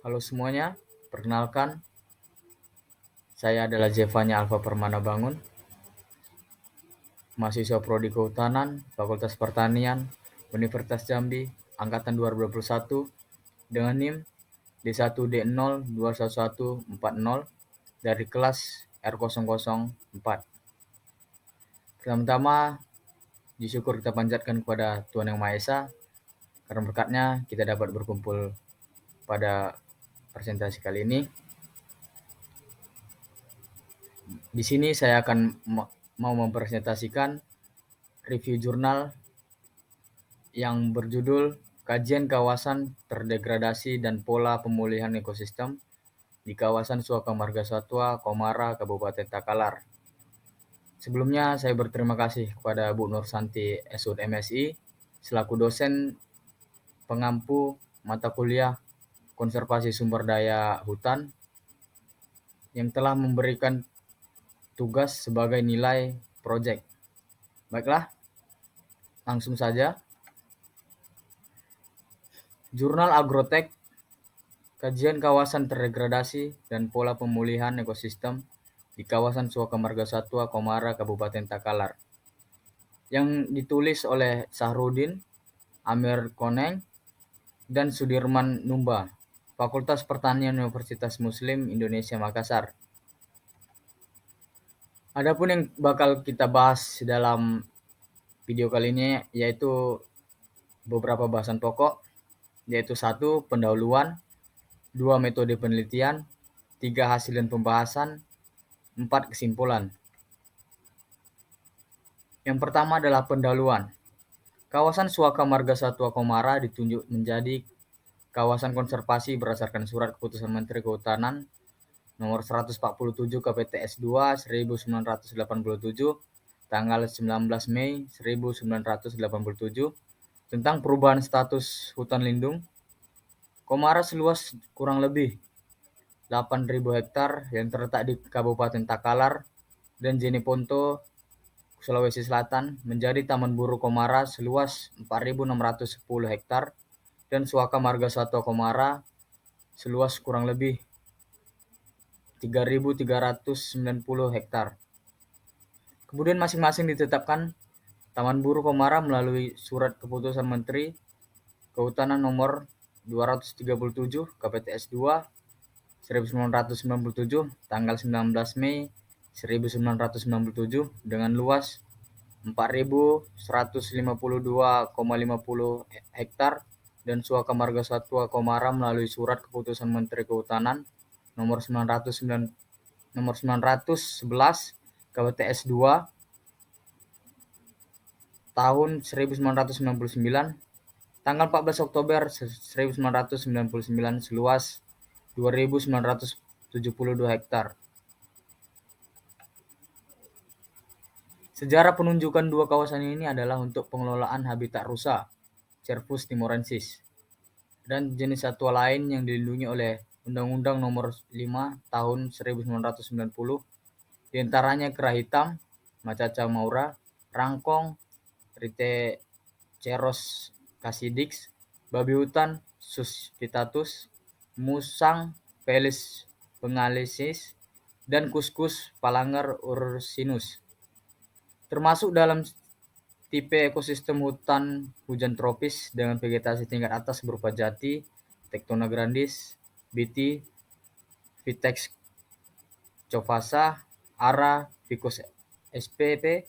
Halo semuanya, perkenalkan, saya adalah Zevanya Alfa Permana Bangun, mahasiswa Prodi Kehutanan, Fakultas Pertanian, Universitas Jambi, Angkatan 2021, dengan NIM D1D0211140 dari kelas R004. Pertama-tama, syukur kita panjatkan kepada Tuhan Yang Maha Esa, karena berkatnya kita dapat berkumpul pada presentasi kali ini. Di sini saya akan mau mempresentasikan review jurnal yang berjudul Kajian Kawasan Terdegradasi dan Pola Pemulihan Ekosistem di Kawasan Suaka Marga Satwa, Komara, Kabupaten Takalar. Sebelumnya saya berterima kasih kepada Bu Nur Santi SUD MSI selaku dosen pengampu mata kuliah Konservasi Sumber Daya Hutan yang telah memberikan tugas sebagai nilai proyek. Baiklah, langsung saja. Jurnal Agrotek, Kajian Kawasan Terdegradasi dan Pola Pemulihan Ekosistem di Kawasan Suaka Marga Satwa, Komara, Kabupaten Takalar, yang ditulis oleh Sahrudin, Amir Koneng, dan Sudirman Numba, Fakultas Pertanian Universitas Muslim Indonesia Makassar. Adapun yang bakal kita bahas dalam video kali ini yaitu beberapa bahasan pokok, yaitu 1. Pendahuluan, 2. Metode penelitian, 3. Hasil dan pembahasan, 4. Kesimpulan. Yang pertama adalah pendahuluan. Kawasan Suaka Marga Satwa Komara ditunjuk menjadi kawasan konservasi berdasarkan Surat Keputusan Menteri Kehutanan Nomor 147 KPTS 2 1987 tanggal 19 Mei 1987 tentang perubahan status hutan lindung. Komara seluas kurang lebih 8.000 hektar yang terletak di Kabupaten Takalar dan Jeneponto, Sulawesi Selatan menjadi Taman Buru Komara seluas 4.610 hektar dan Suaka Marga Satwa Komara seluas kurang lebih 3.390 hektar. Kemudian masing-masing ditetapkan Taman Buru Komara melalui Surat Keputusan Menteri Kehutanan Nomor 237 KPTS 2 1997 tanggal 19 Mei 1997 dengan luas 4.152,50 hektar dan Suaka Marga Satwa Komara melalui Surat Keputusan Menteri Kehutanan Nomor 911 KPTS 2 tahun 1999 tanggal 14 Oktober 1999 seluas 2.972 hektar. Sejarah penunjukan dua kawasan ini adalah untuk pengelolaan habitat rusa Cervus timorensis dan jenis satwa lain yang dilindungi oleh Undang-Undang Nomor 5 Tahun 1990, diantaranya kera hitam, Macaca maura, rangkong, Rhineceros cassidix, babi hutan, Sus vittatus, musang, Felis bengalensis, dan kuskus Phalangr ursinus. Termasuk dalam tipe ekosistem hutan hujan tropis dengan vegetasi tingkat atas berupa jati, Tectona grandis, Biti, Vitex covasa, Ara, Ficus spp,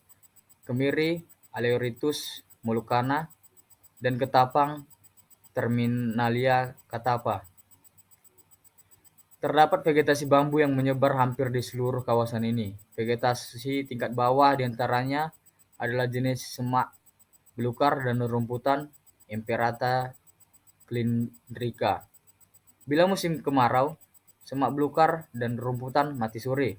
kemiri, Aleuritus molucana, dan ketapang, Terminalia catapa. Terdapat vegetasi bambu yang menyebar hampir di seluruh kawasan ini. Vegetasi tingkat bawah diantaranya adalah jenis semak belukar dan rumputan Imperata cylindrica. Bila musim kemarau, semak belukar dan rumputan mati suri.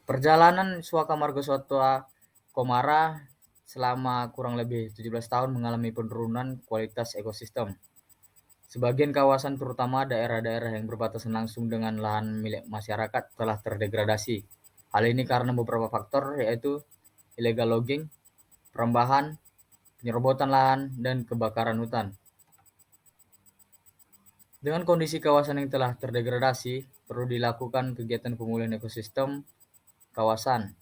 Perjalanan Suaka Marga Satwa Komara selama kurang lebih 17 tahun mengalami penurunan kualitas ekosistem. Sebagian kawasan terutama daerah-daerah yang berbatasan langsung dengan lahan milik masyarakat telah terdegradasi. Hal ini karena beberapa faktor yaitu illegal logging, perembahan, penyerobotan lahan, dan kebakaran hutan. Dengan kondisi kawasan yang telah terdegradasi, perlu dilakukan kegiatan pemulihan ekosistem kawasan.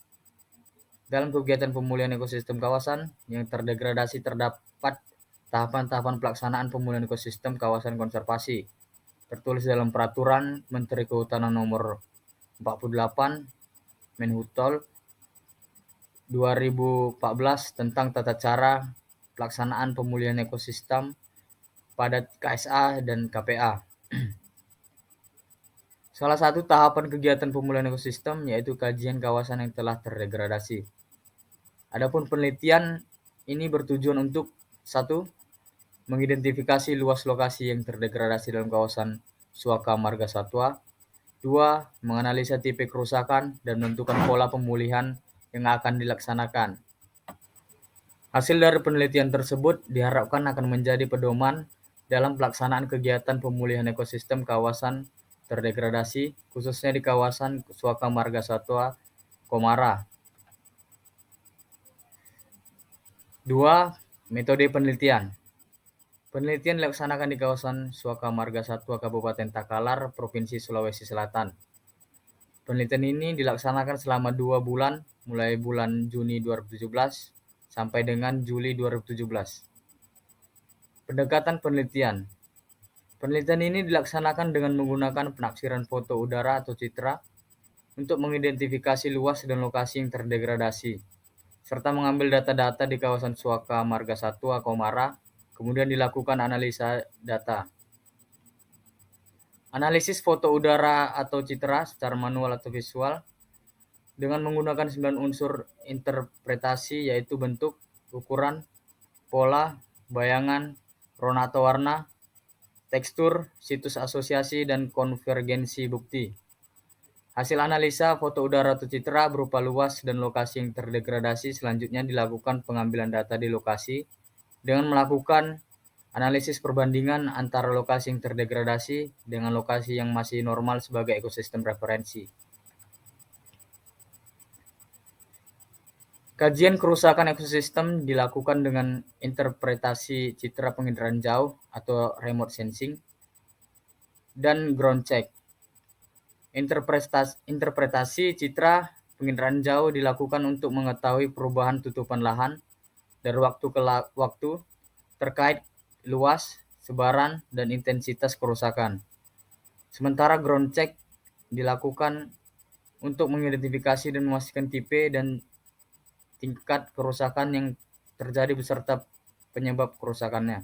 Dalam kegiatan pemulihan ekosistem kawasan yang terdegradasi terdapat tahapan-tahapan pelaksanaan pemulihan ekosistem kawasan konservasi, tertulis dalam Peraturan Menteri Kehutanan Nomor 48 Menhutol 2014 tentang tata cara pelaksanaan pemulihan ekosistem pada KSA dan KPA. Salah satu tahapan kegiatan pemulihan ekosistem yaitu kajian kawasan yang telah terdegradasi. Adapun penelitian ini bertujuan untuk 1. Mengidentifikasi luas lokasi yang terdegradasi dalam kawasan Suaka Marga Satwa. 2. Menganalisa tipe kerusakan dan menentukan pola pemulihan yang akan dilaksanakan. Hasil dari penelitian tersebut diharapkan akan menjadi pedoman dalam pelaksanaan kegiatan pemulihan ekosistem kawasan terdegradasi, khususnya di kawasan Suaka Marga Satwa Komara. 2. Metode penelitian. Penelitian dilaksanakan di kawasan Suaka Marga Satwa Kabupaten Takalar, Provinsi Sulawesi Selatan. Penelitian ini dilaksanakan selama 2 bulan, mulai bulan Juni 2017 sampai dengan Juli 2017. Pendekatan penelitian. Penelitian ini dilaksanakan dengan menggunakan penafsiran foto udara atau citra untuk mengidentifikasi luas dan lokasi yang terdegradasi, serta mengambil data-data di kawasan Suaka Marga Satwa Komara, kemudian dilakukan analisa data. Analisis foto udara atau citra secara manual atau visual dengan menggunakan 9 unsur interpretasi, yaitu bentuk, ukuran, pola, bayangan, rona atau warna, tekstur, situs asosiasi, dan konvergensi bukti. Hasil analisa foto udara atau citra berupa luas dan lokasi yang terdegradasi selanjutnya dilakukan pengambilan data di lokasi dengan melakukan analisis perbandingan antara lokasi yang terdegradasi dengan lokasi yang masih normal sebagai ekosistem referensi. Kajian kerusakan ekosistem dilakukan dengan interpretasi citra penginderaan jauh atau remote sensing dan ground check. Interpretasi citra penginderaan jauh dilakukan untuk mengetahui perubahan tutupan lahan dari waktu ke waktu terkait luas, sebaran, dan intensitas kerusakan. Sementara ground check dilakukan untuk mengidentifikasi dan memastikan tipe dan tingkat kerusakan yang terjadi beserta penyebab kerusakannya.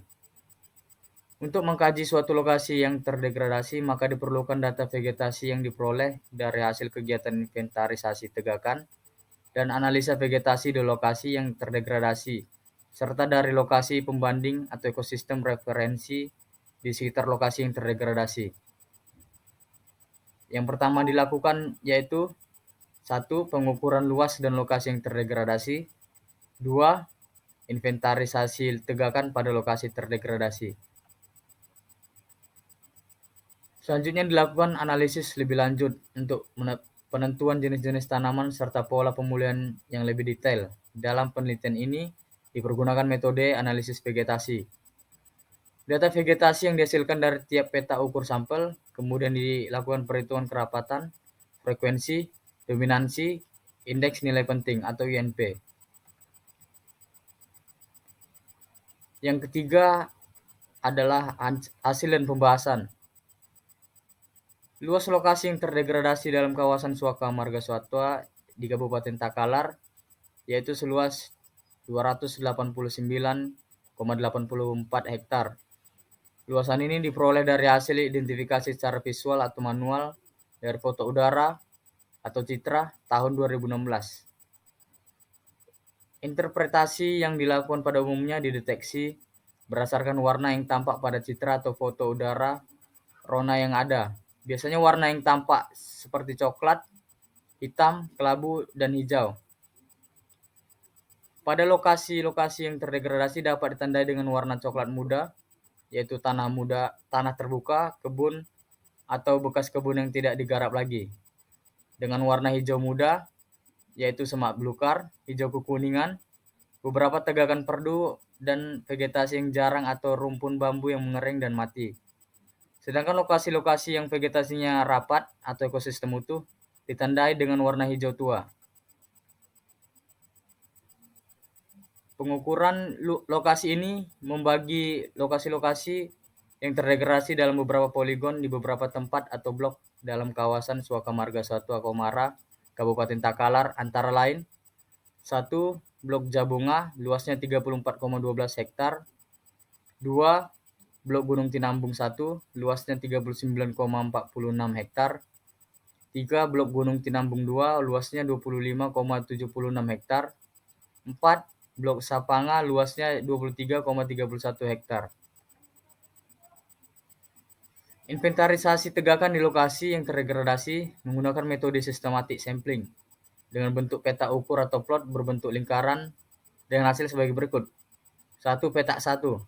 Untuk mengkaji suatu lokasi yang terdegradasi, maka diperlukan data vegetasi yang diperoleh dari hasil kegiatan inventarisasi tegakan dan analisa vegetasi di lokasi yang terdegradasi, serta dari lokasi pembanding atau ekosistem referensi di sekitar lokasi yang terdegradasi. Yang pertama dilakukan yaitu 1. Pengukuran luas dan lokasi yang terdegradasi. 2. Inventarisasi tegakan pada lokasi terdegradasi. Selanjutnya dilakukan analisis lebih lanjut untuk penentuan jenis-jenis tanaman serta pola pemulihan yang lebih detail. Dalam penelitian ini dipergunakan metode analisis vegetasi. Data vegetasi yang dihasilkan dari tiap peta ukur sampel, kemudian dilakukan perhitungan kerapatan, frekuensi, dominansi, indeks nilai penting atau INP. Yang ketiga adalah hasil dan pembahasan. Luas lokasi yang terdegradasi dalam kawasan Suaka Marga Satwa di Kabupaten Takalar yaitu seluas 289,84 hektar. Luasan ini diperoleh dari hasil identifikasi secara visual atau manual dari foto udara atau citra tahun 2016. Interpretasi yang dilakukan pada umumnya dideteksi berdasarkan warna yang tampak pada citra atau foto udara, rona yang ada. Biasanya warna yang tampak seperti coklat, hitam, kelabu, dan hijau. Pada lokasi-lokasi yang terdegradasi dapat ditandai dengan warna coklat muda, yaitu tanah terbuka, kebun, atau bekas kebun yang tidak digarap lagi. Dengan warna hijau muda, yaitu semak belukar, hijau kekuningan, beberapa tegakan perdu, dan vegetasi yang jarang atau rumpun bambu yang mengering dan mati. Sedangkan lokasi-lokasi yang vegetasinya rapat atau ekosistem utuh ditandai dengan warna hijau tua. Pengukuran lokasi ini membagi lokasi-lokasi yang terdegradasi dalam beberapa poligon di beberapa tempat atau blok dalam kawasan Suaka Marga 1 Akomara, Kabupaten Takalar, antara lain 1. Blok Jabunga, luasnya 34,12 hektar. 2. Blok Gunung Tinambung 1, luasnya 39,46 hektar. 3. Blok Gunung Tinambung 2, luasnya 25,76 hektar. 4. Blok Sapanga, luasnya 23,31 hektar. Inventarisasi tegakan di lokasi yang terdegradasi menggunakan metode sistematik sampling dengan bentuk peta ukur atau plot berbentuk lingkaran dengan hasil sebagai berikut. 1. Peta 1,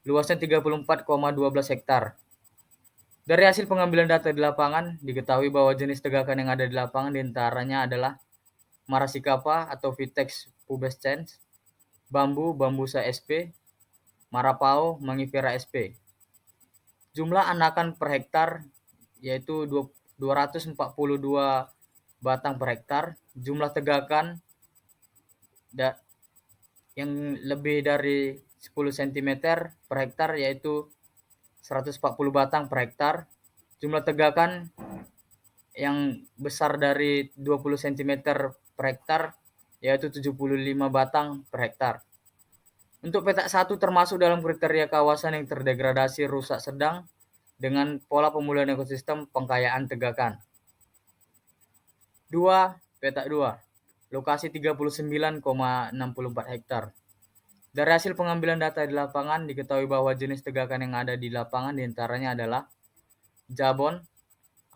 luasnya 34,12 hektar. Dari hasil pengambilan data di lapangan, diketahui bahwa jenis tegakan yang ada di lapangan diantaranya adalah Maracicapa atau Vitex pubescens, bambu, Bambusa sp, Marapao, Mangifera sp. Jumlah anakan per hektar yaitu 242 batang per hektar. Jumlah tegakan yang lebih dari 10 cm per hektar yaitu 140 batang per hektar. Jumlah tegakan yang besar dari 20 cm per hektar yaitu 75 batang per hektar. Untuk peta 1 termasuk dalam kriteria kawasan yang terdegradasi rusak sedang dengan pola pemulihan ekosistem pengkayaan tegakan. 2. Peta 2, lokasi 39,64 hektar. Dari hasil pengambilan data di lapangan, diketahui bahwa jenis tegakan yang ada di lapangan diantaranya adalah Jabon,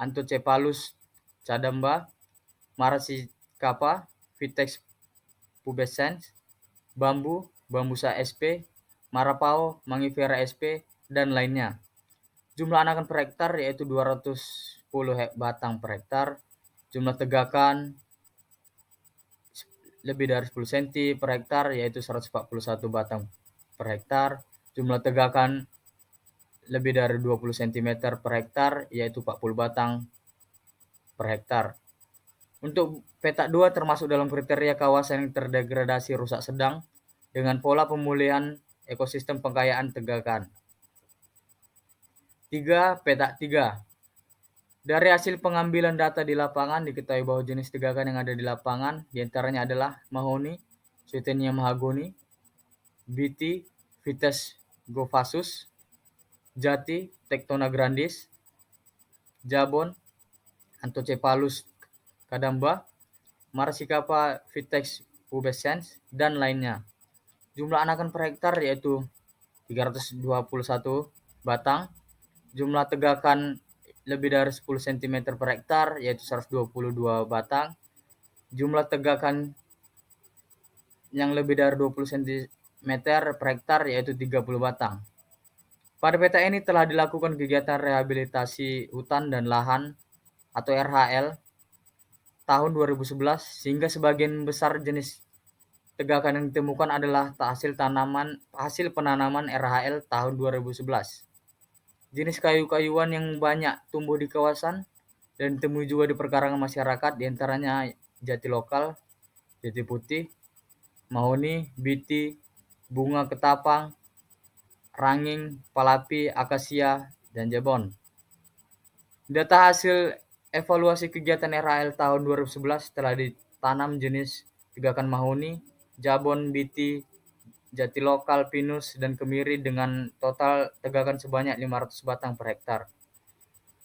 Anthocephalus cadamba, Maracicapa, Vitex pubescens, bambu, Bambusa sp, Marapao, Mangifera sp, dan lainnya. Jumlah anakan per hektar yaitu 210 batang per hektar. Jumlah tegakan lebih dari 10 cm per hektar yaitu 141 batang per hektar. Jumlah tegakan lebih dari 20 cm per hektar yaitu 40 batang per hektar. Untuk peta 2 termasuk dalam kriteria kawasan yang terdegradasi rusak sedang dengan pola pemulihan ekosistem pengkayaan tegakan. 3. Peta 3. Dari hasil pengambilan data di lapangan, diketahui bahwa jenis tegakan yang ada di lapangan diantaranya adalah mahoni, Swietenia mahagoni, biti, Vitis gofasus, jati, Tectona grandis, jabon, Anthocephalus cadamba, Maracicapa Vitex pubescens, dan lainnya. Jumlah anakan per hektar yaitu 321 batang. Jumlah tegakan lebih dari 10 cm per hektar yaitu 122 batang. Jumlah tegakan yang lebih dari 20 cm per hektar yaitu 30 batang. Pada peta ini telah dilakukan kegiatan rehabilitasi hutan dan lahan atau RHL tahun 2011 sehingga sebagian besar jenis tegakan yang ditemukan adalah hasil penanaman RHL tahun 2011. Jenis kayu-kayuan yang banyak tumbuh di kawasan dan ditemui juga di perkarangan masyarakat diantaranya jati lokal, jati putih, mahoni, biti, bunga ketapang, ranging, palapi, akasia, dan jabon. Data hasil evaluasi kegiatan RHL tahun 2011 telah ditanam jenis tegakan mahoni, jabon, biti, jati lokal, pinus, dan kemiri dengan total tegakan sebanyak 500 batang per hektar.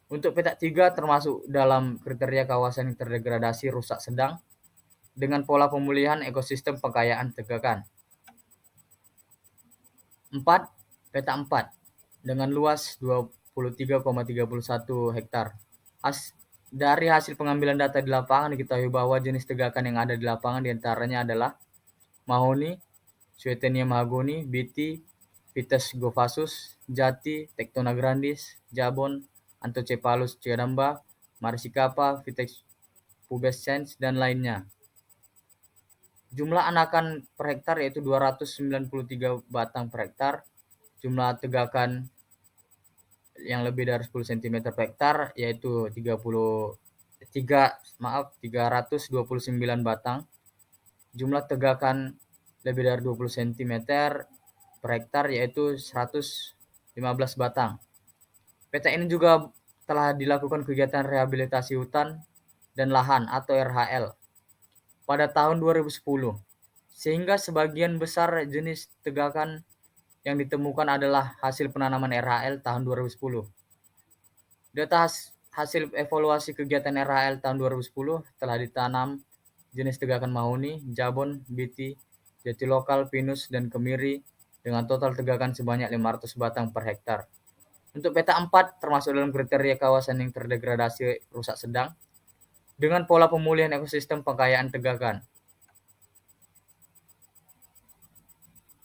Untuk peta 3 termasuk dalam kriteria kawasan yang terdegradasi rusak sedang dengan pola pemulihan ekosistem pengkayaan tegakan. 4. Peta 4 dengan luas 23,31 hektar. Dari hasil pengambilan data di lapangan diketahui bahwa jenis tegakan yang ada di lapangan diantaranya adalah mahoni, Swietenia mahagoni, biti, Vitis gofasus, jati, Tectona grandis, jabon, Anthocephalus cadamba, Maracicapa, Vitex pubescens, dan lainnya. Jumlah anakan per hektar yaitu 293 batang per hektar. Jumlah tegakan yang lebih dari 10 cm per hektar, yaitu 329 batang. Jumlah tegakan lebih dari 20 cm per hektar, yaitu 115 batang. Peta ini juga telah dilakukan kegiatan rehabilitasi hutan dan lahan atau RHL pada tahun 2010, sehingga sebagian besar jenis tegakan yang ditemukan adalah hasil penanaman RHL tahun 2010. Data hasil evaluasi kegiatan RHL tahun 2010 telah ditanam jenis tegakan mahoni, jabon, biti, jati lokal, pinus, dan kemiri dengan total tegakan sebanyak 500 batang per hektar. Untuk peta 4 termasuk dalam kriteria kawasan yang terdegradasi rusak sedang dengan pola pemulihan ekosistem pengkayaan tegakan.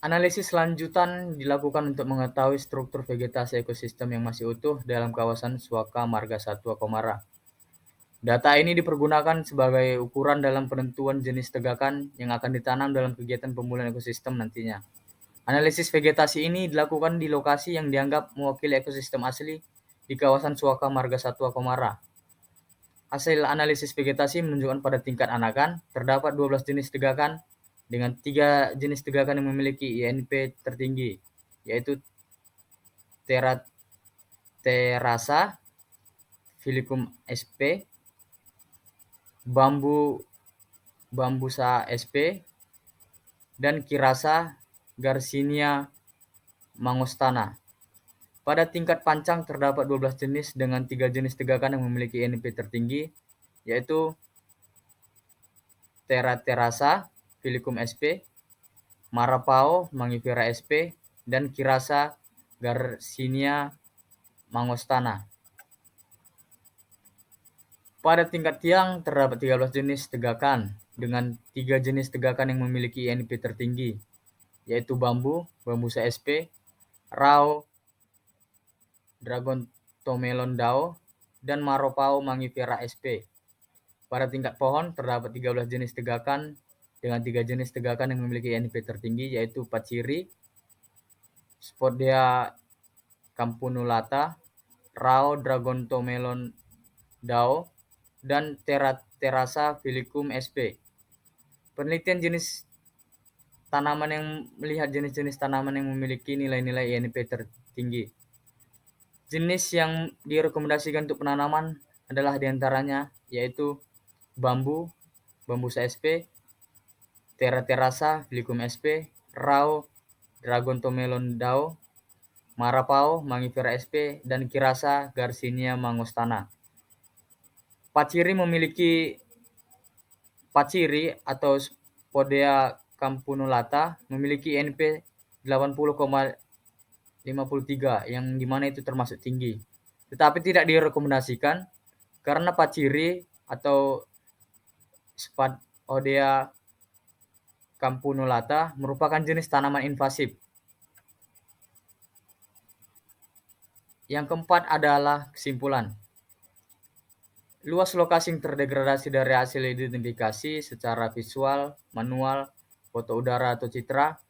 Analisis lanjutan dilakukan untuk mengetahui struktur vegetasi ekosistem yang masih utuh dalam kawasan Suaka Marga Satwa Komara. Data ini dipergunakan sebagai ukuran dalam penentuan jenis tegakan yang akan ditanam dalam kegiatan pemulihan ekosistem nantinya. Analisis vegetasi ini dilakukan di lokasi yang dianggap mewakili ekosistem asli di kawasan Suaka Marga Satwa Komara. Hasil analisis vegetasi menunjukkan pada tingkat anakan terdapat 12 jenis tegakan dengan 3 jenis tegakan yang memiliki INP tertinggi, yaitu Terasa, Filicum sp, Bambusa sp, dan Kirasa Garcinia mangostana. Pada tingkat pancang terdapat 12 jenis dengan 3 jenis tegakan yang memiliki INP tertinggi, yaitu Terasa, Filicum sp, Marapao mangifera sp, dan Kirasa Garcinia mangostana. Pada tingkat tiang terdapat 13 jenis tegakan dengan 3 jenis tegakan yang memiliki INP tertinggi, yaitu Bambusa sp, Rao, Dragontomelon dao, dan Marapao mangifera sp. Pada tingkat pohon terdapat 13 jenis tegakan dengan 3 jenis tegakan yang memiliki INP tertinggi, yaitu Paciri, Spodea campanulata, Rao, Dragontomelon dao, dan Terasa Filicum sp. Penelitian jenis tanaman yang melihat jenis-jenis tanaman yang memiliki nilai-nilai INP tertinggi. Jenis yang direkomendasikan untuk penanaman adalah diantaranya yaitu Bambusa sp, Terasa Filicum sp, Rao, Dragontomelon dao, Marapao mangifera sp, dan Kirasa Garcinia mangostana. Paciri atau Spodea campanulata memiliki INP 80,53 yang dimana itu termasuk tinggi, tetapi tidak direkomendasikan karena Paciri atau Spodea campanulata merupakan jenis tanaman invasif. Yang keempat adalah kesimpulan. Luas lokasi yang terdegradasi dari hasil identifikasi secara visual, manual, foto udara atau citra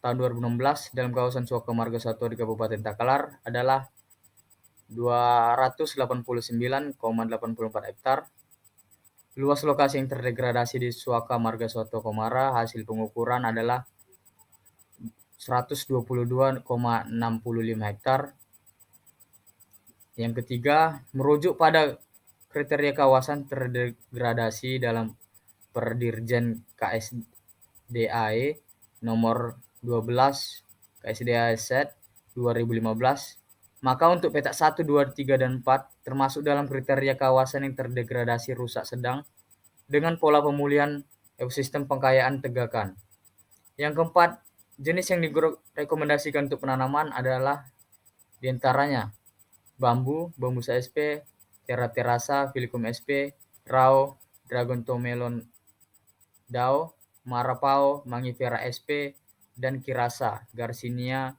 tahun 2016 dalam kawasan Suaka Marga Satwa di Kabupaten Takalar adalah 289,84 hektar. Luas lokasi yang terdegradasi di Suaka Marga Satwa Komara hasil pengukuran adalah 122,65 hektar. Yang ketiga, merujuk pada kriteria kawasan terdegradasi dalam Perdirjen KSDAE nomor 12 KSDAE 2015, maka untuk peta 1, 2, 3, dan 4 termasuk dalam kriteria kawasan yang terdegradasi rusak sedang dengan pola pemulihan ekosistem pengkayaan tegakan. Yang keempat, jenis yang direkomendasikan untuk penanaman adalah diantaranya Bambusa sp, Terasa Filicum sp, Rao, Dragontomelon dao, Marapao mangifera sp, dan Kirasa Garcinia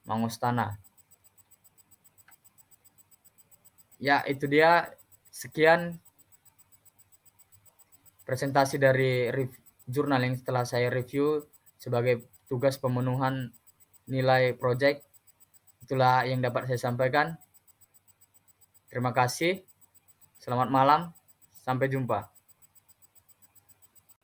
mangostana. Ya, itu dia. Sekian presentasi dari jurnal yang telah saya review sebagai tugas pemenuhan nilai proyek. Itulah yang dapat saya sampaikan. Terima kasih, selamat malam, sampai jumpa.